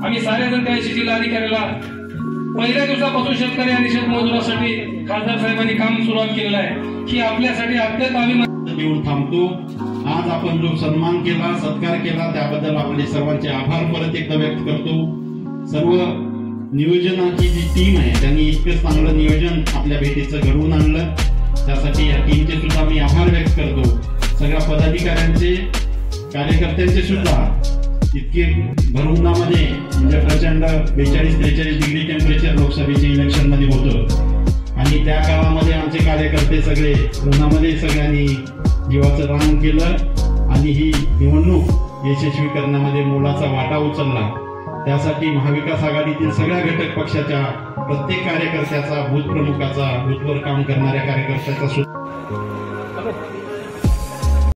आम्ही सारेजण त्या जिल्हाधिकाऱ्याला पहिल्या दिवसापासून शेतकरी आणि शेतमजुरासाठी खासदार साहेबांनी काम सुरुवात केलेलं आहे की आपल्यासाठी अत्यंत अभिमान देऊन थांबतो। आज आपण जो सन्मान केला, सत्कार केला त्याबद्दल आपले सर्वांचे आभार परत एकदा व्यक्त करतो। सर्व नियोजनाची जी टीम आहे त्यांनी इतकं चांगलं नियोजन आपल्या भेटीचं घडवून आणलं, त्यासाठी या टीमचे सुद्धा मी आभार व्यक्त करतो। सगळ्या पदाधिकाऱ्यांचे, कार्यकर्त्यांचे सुद्धा इतके भरउन्हामध्ये म्हणजे प्रचंड 42-43 डिग्री टेम्परेचर लोकसभेच्या इलेक्शन मध्ये होतं आणि त्या काळामध्ये आमचे कार्यकर्ते सगळे उन्हामध्ये सगळ्यांनी जीवाचं रान केलं आणि ही निवडणूक यशस्वी करण्यामध्ये मोलाचा वाटा उचलला। त्यासाठी महाविकास आघाडीतील सगळ्या घटक पक्षाच्या प्रत्येक कार्यकर्त्याचा, बूथ प्रमुखाचा, बूथवर काम करणाऱ्या कार्यकर्त्याचा सुद्धा